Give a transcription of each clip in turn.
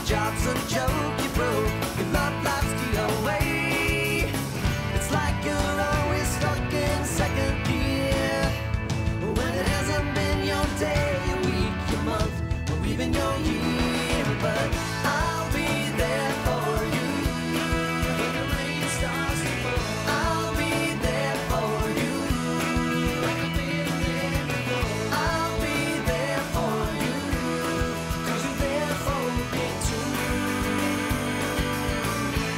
job's a joke, you broke. Your love life's the away. It's like you're always stuck in second gear. When it hasn't been your day, your week, your month, or even your year. But I'll be there for you when the rain starts to fall. I'll be there for you like I've been there before. I'll be there for you 'cause you're there for me too.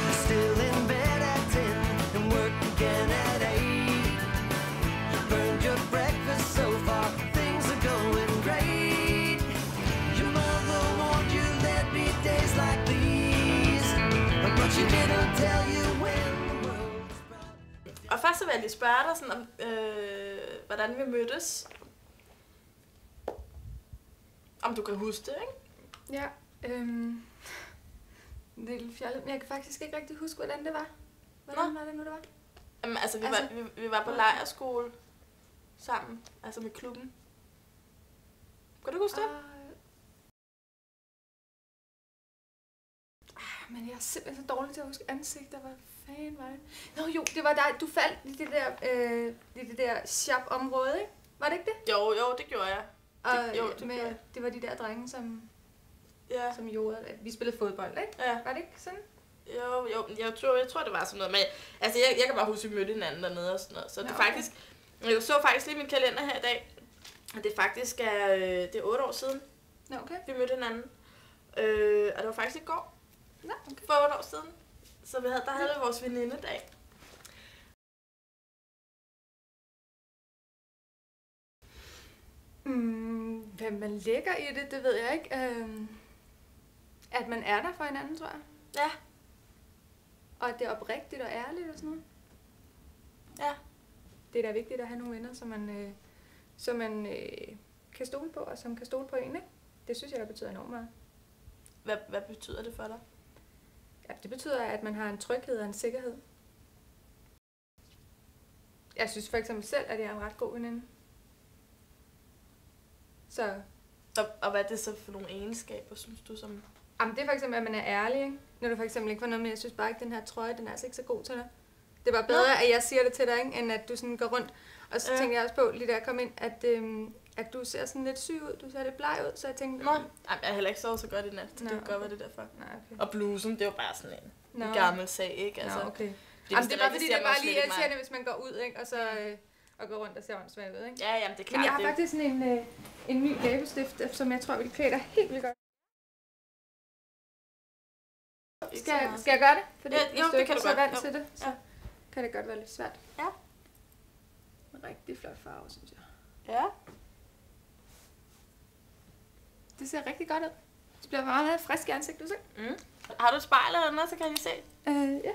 You're still in bed at 10 and work again at 8. You burned your breakfast so far, things are going great. Your mother warned you there'd be days like these, but she didn't tell you when the world was bright. Og først så vil jeg lige spørge dig, sådan, om, hvordan vi mødtes. Om du kan huske det, ikke? Ja, det er lidt fjollet, men jeg kan faktisk ikke rigtig huske, hvordan det var. Hvordan var det nu, det var? Jamen, altså, vi var på lejrskole sammen, altså med klubben. Kan du huske det? Men jeg er simpelthen så dårlig til at huske ansigter. Hvad fanden var det? Nå jo, det var dig. Du faldt i det der shop-område, ikke? Var det ikke det? Jo, det gjorde jeg. Og det gjorde jeg. det var de der drenge, som Ja. gjorde, at vi spillede fodbold, ikke? Ja. Var det ikke sådan? Jo, jeg tror, det var sådan noget. Men altså, jeg kan bare huske, at vi mødte hinanden dernede og sådan noget. Så det er faktisk... Jeg så faktisk lige min kalender her i dag. Og det faktisk er, det er 8 år siden, Nå, okay. vi mødte hinanden. Og det var faktisk i går. Nå, okay. For 8 år siden. Så der havde vi vores venindedag. Hvad man lægger i det ved jeg ikke. At man er der for hinanden, tror jeg. Ja. Og at det er oprigtigt og ærligt og sådan noget. Ja. Det er da vigtigt at have nogle venner, som man kan stole på, og som kan stole på en, ikke? Det synes jeg, der betyder enormt meget. Hvad betyder det for dig? Ja, det betyder, at man har en tryghed og en sikkerhed. Jeg synes for eksempel selv, at jeg er en ret god veninde. Så... Og hvad er det så for nogle egenskaber, synes du, som... Jamen, det er for eksempel, at man er ærlig, ikke? Når du for eksempel ikke får noget med, jeg synes bare ikke, den her trøje, den er altså ikke så god til dig. Det var bedre, at jeg siger det til dig, ikke? End at du sådan går rundt. Og så tænkte jeg også på, lige da jeg kom ind, at du ser sådan lidt syg ud. Du ser lidt bleg ud, så jeg tænkte... Nå, jeg har heller ikke sovet så godt i nat, så det kan godt være det derfor. Nå, okay. Og blusen, det var bare sådan en gammel sag, ikke? Altså, Nå, okay. Jamen, det er bare fordi, det er bare lige irriterende, hvis man går ud, ikke? Og så og går rundt og ser åndssvagt ud, ikke? Ja, jamen, det er klart. Men jeg har faktisk sådan en ny læbestift, som jeg tror vil klæde dig helt vildt godt. Skal jeg gøre det? Fordi jo, det kan du godt. vant til det, så kan det godt være lidt svært. Ja. En rigtig flot farve, synes jeg. Ja. Det ser rigtig godt ud. Det bliver meget frisk i ansigtet, du se. Har du et spejl eller noget, så kan jeg lige se? Ja.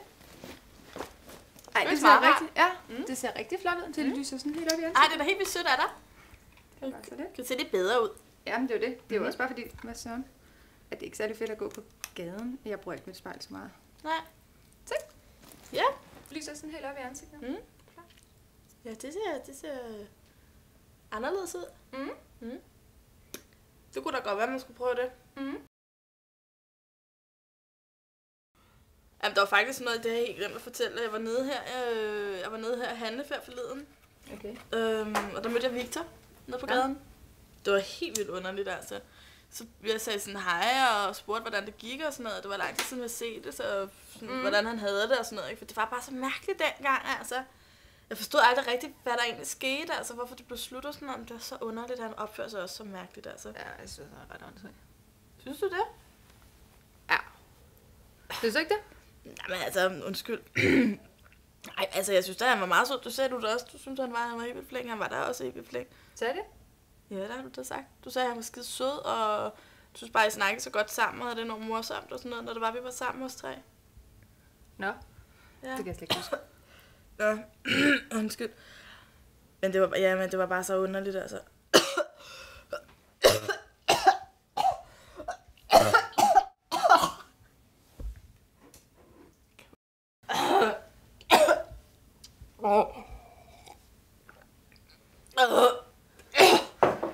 Ej, Det det er ser meget rigtig, det ser rigtig flot ud. Det lyser sådan helt op i ansigtet. Ej, det er da helt vildt sødt af dig. Kan du se det bedre ud? Jamen, det er jo det. Det er jo også bare fordi, hvad søren, at det ikke er særlig fedt at gå på gaden. Jeg bruger ikke mit spejl så meget. Nej. Se. Ja. Det lyser sådan helt op i ansigtet. Ja, det ser anderledes ud. Det kunne da godt være, man skulle prøve det. Jamen, der var faktisk noget, det har jeg helt glemt at fortælle. Jeg var nede her og handle før forleden. Okay. Og der mødte jeg Victor nede på gaden. Det var helt vildt underligt, altså. Så jeg sagde sådan hej og spurgte, hvordan det gik og sådan noget. Det var lang tid siden, jeg set det, så sådan, hvordan han havde det og sådan noget. Ikke? For det var bare så mærkeligt dengang, altså. Jeg forstod aldrig rigtigt, hvad der egentlig skete, altså hvorfor det blev slut og sådan noget. Men det var så underligt, at han opførte sig også så mærkeligt, altså. Ja, jeg synes, det er ret åndssvagt. Synes du det? Ja. Synes du ikke det? Jamen altså, undskyld. Nej, altså jeg synes da, han var meget sød. Du sagde du også, du synes han var helt vildt flink. Han var der også helt vildt flink. Sagde det? Ja, det har du da sagt. Du sagde, at han var skide sød, og du synes bare, at I snakkede så godt sammen, og havde det noget morsomt og sådan noget, når det var, vi var sammen hos 3. Nå. Ja. Det kan jeg slet ikke huske. Nå, undskyld. Men det var bare så underligt, altså.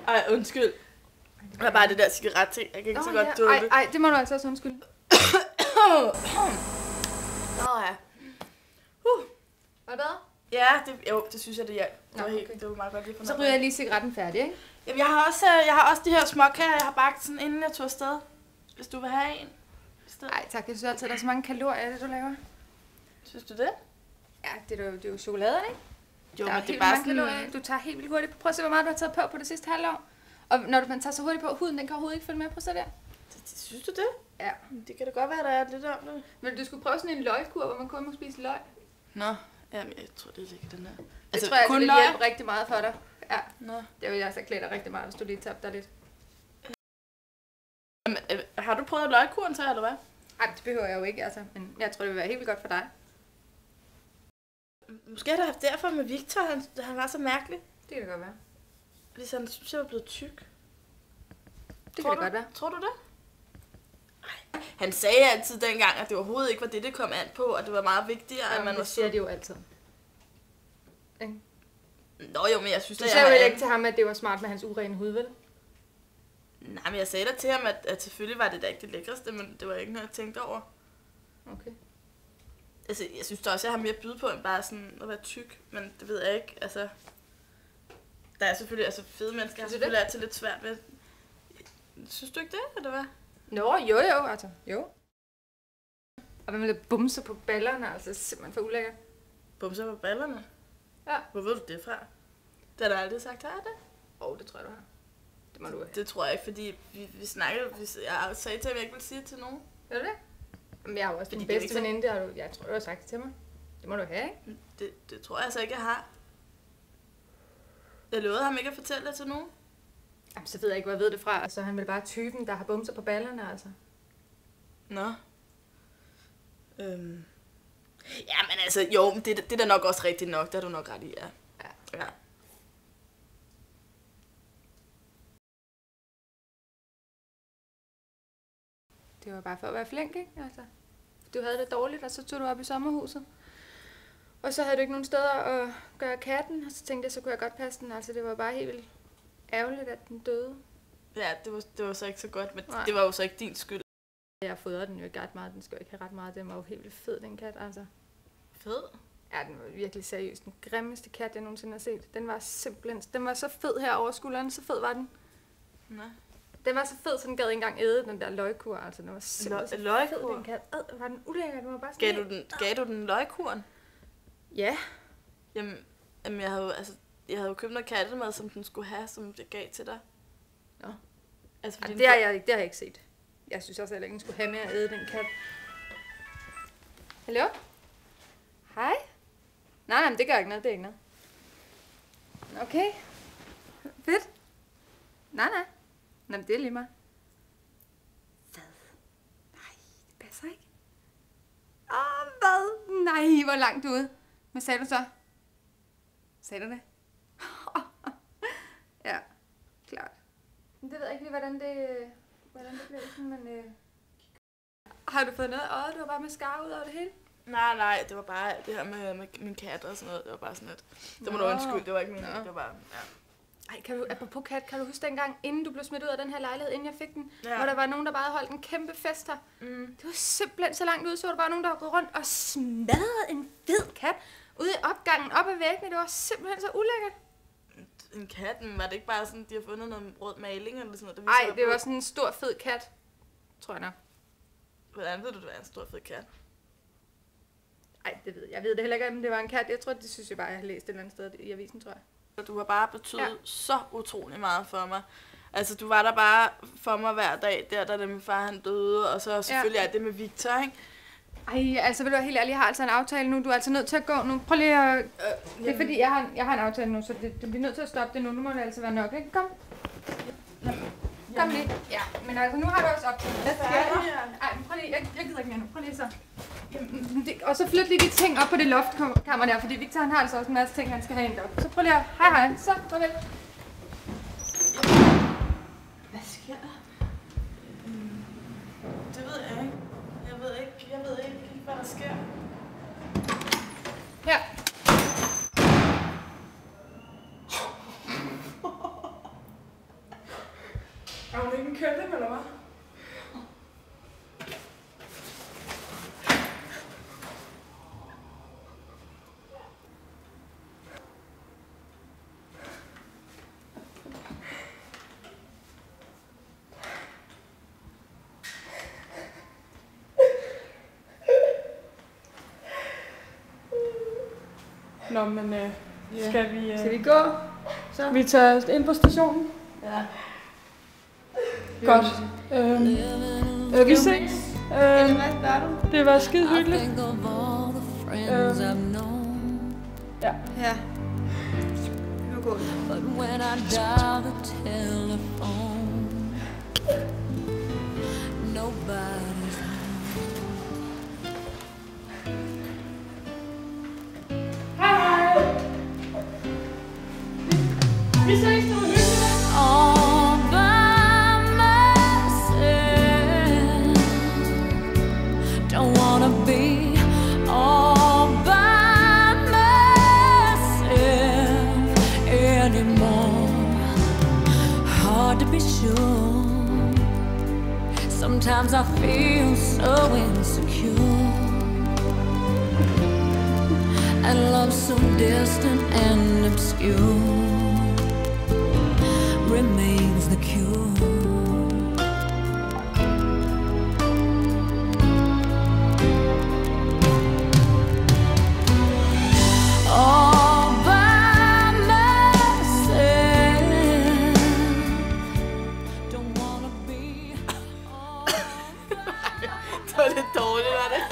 Ej, undskyld. Der er bare det der cigaret-ting. Jeg kan ikke så godt dulle. Ej, det må du altså også undskylde. Nå ja. Var det bedre? Ja, det synes jeg, det hjalp. Det var meget godt lige for Så ryger jeg lige cigaretten færdig, ikke? Jamen, jeg har også de her småkager, jeg har bagt sådan, inden jeg tog afsted. Hvis du vil have en. Nej, tak. Jeg synes altid, der er så mange kalorier i det, du laver. Synes du det? Ja, det er jo chokolade, ikke? Jo, der men det er bare sådan... kalorier. Du tager helt vildt hurtigt. Prøv at se, hvor meget du har taget på det sidste halvår. Og når man tager så hurtigt på, huden den kan overhovedet ikke følge med. Prøv at se der. Synes du det? Ja. Det kan da godt være, der er lidt om det. Men du skulle prøve sådan en løgkur, hvor man kun må spise løg. Nå, jamen, jeg tror, det er ikke den her. Altså, tror jeg, det vil hjælpe rigtig meget for dig. Ja. Nå. Det vil jeg altså klæde dig rigtig meget, hvis du lige tabte dig lidt. Jamen, har du prøvet løgkuren så, eller hvad? Ej, det behøver jeg jo ikke, altså. Men jeg tror, det vil være helt vildt godt for dig. Måske har det haft derfor med Victor, han var så mærkelig. Det kan det godt være. Hvis han synes, jeg var blevet tyk. Det kan det godt være. Tror du det? Ej. Han sagde altid dengang, at det overhovedet ikke var det kom an på, og det var meget vigtigere, at man var det siger de jo altid. Ikke? Nå jo, men jeg synes, du sagde jo ikke til ham, at det var smart med hans urene hud, vel? Nej, men jeg sagde da til ham, at selvfølgelig var det da ikke det lækreste, men det var ikke noget, jeg tænkte over. Okay. Altså, jeg synes da også, jeg har mere at byde på, end bare sådan at være tyk, men det ved jeg ikke, altså... Der er selvfølgelig, altså fede mennesker har selvfølgelig altid lidt svært ved... Synes du ikke det, eller hvad? Nå, jo, altså, jo. Og hvad med det bumser på ballerne, altså simpelthen for ulækkert. Bumser på ballerne? Ja. Hvor ved du det fra? Det har du aldrig sagt, har jeg det? Det tror jeg, du har. Det må du have. Det tror jeg ikke, fordi vi snakkede, jeg sagde til, at jeg ikke ville sige det til nogen. Gør du det? Men jeg har jo også din bedste veninde, det har du, jeg tror, du har sagt det til mig. Det må du have, ikke? Det tror jeg altså ikke, jeg har. Jeg lovede ham ikke at fortælle det til nogen. Jamen, så ved jeg ikke, hvor jeg ved det fra. Altså, han vil bare typen, der har bumser på ballerne, altså. Nå. Ja, men altså, jo, det er da nok også rigtigt nok. Det har du nok ret i, ja. Ja. Det var bare for at være flink, ikke? Altså, du havde det dårligt, og så tog du op i sommerhuset. Og så havde du ikke nogen steder at gøre katten, og så tænkte jeg, så kunne jeg godt passe den. Altså, det var bare helt vildt ærgerligt, at den døde. Ja, det var så ikke så godt, men det var jo så ikke din skyld. Jeg fodrede den jo ikke ret meget. Den skal jo ikke have ret meget. Den var jo helt vildt fed, den kat, altså. Fed? Ja, den var virkelig seriøst. Den grimmeste kat, jeg nogensinde har set. Den var simpelthen... Den var så fed her over skulderen. Så fed var den. Nej. Den var så fed, så den gad ikke engang æde den der løgkur. Altså, den var simpelthen så fed, den kat. Var den ulækker? Den var bare sådan... Gav du den løgkuren? Ja. Jamen jeg havde jo købt noget kattemad, som den skulle have, som det gav til dig. Nå. Altså, det har jeg ikke set. Jeg synes også, at den skulle have med at æde den kat. Hallo? Hej? Nej, men det gør ikke noget. Det er ikke noget. Okay. Fedt. Nej. Nå, men det er lige mig. Hvad? Nej, det passer ikke. Hvad? Nej, hvor langt ude. Hvad sagde du så? Sagde du det? Ja, klart. Men det ved jeg ikke lige, hvordan det bliver sådan, men... Har du fået noget af øjet? Du var bare mascara ud over det hele? Nej, det var bare det her med min kat og sådan noget. Det var bare sådan lidt... Det må du undskylde, det var ikke meningen. Det var bare... Ja. Ej, apropos kat, kan du huske dengang, inden du blev smidt ud af den her lejlighed, inden jeg fik den, hvor der var nogen, der bare havde holdt en kæmpe fest her? Det var simpelthen så langt ud, så var der bare nogen, der var gået rundt og smadrede en fed kat ude i opgangen, op ad væggene. Det var simpelthen så ulækkert. En kat? Men var det ikke bare sådan, de har fundet noget rød maling eller sådan noget? Nej, det var sådan en stor fed kat, tror jeg nok. Hvordan ved du, det var en stor fed kat? Ej, det ved jeg. Jeg ved det heller ikke, om det var en kat. Jeg tror, det synes jeg bare, jeg har læst et eller andet sted i avisen, tror jeg. Du har bare betydet så utrolig meget for mig. Altså, du var der bare for mig hver dag, da min far han døde, og så selvfølgelig er det med Victor, ikke? Ej, altså vil du være helt ærlig, jeg har altså en aftale nu. Du er altså nødt til at gå nu. Prøv lige at... det er fordi, jeg har en aftale nu, så du bliver nødt til at stoppe det nu. Nu må det altså være nok, ikke? Kom. Kom lige. Ja, men altså nu har du også optaget. Ej, men prøv lige, jeg gider ikke mere nu. Prøv lige så. Og så flyt lige de ting op på det loftkammer der, fordi Victor han har altså også en masse ting, han skal have ind op. Så prøv lige at... Hej. Så, farvel. Hvad sker der? Det ved jeg ikke. Jeg ved ikke, hvad der sker. Her. Er hun Nå, men skal vi gå? Så? Vi tager ind på stationen? Ja. Godt. Vi ses. Hvad gør du? Det var skide hyggeligt. Ja. Ja. Nu går det. But when I dial the telephone, nobody's Hej. Vi ses, det var hyggeligt. all by myself. Don't wanna be all by myself anymore. Hard to be sure. Sometimes I feel so insecure. And love so distant and obscure remains the cure. All by myself. Don't wanna be all Det var lidt dårligt, var det?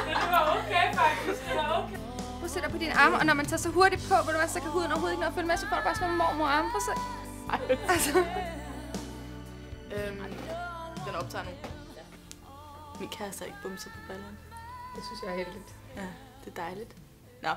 Det var okay, faktisk. Det var okay. Du sætter på dine arme, og når man tager så hurtigt på, ved du hvad, så kan huden overhovedet ikke nå at følge med, så får du bare sådan nogle mormor-arme. Prøv at se. Altså. Den optager nu. Min kæreste har ikke bumset på ballerne. Det synes jeg er heldigt. Ja, det er dejligt. Nå,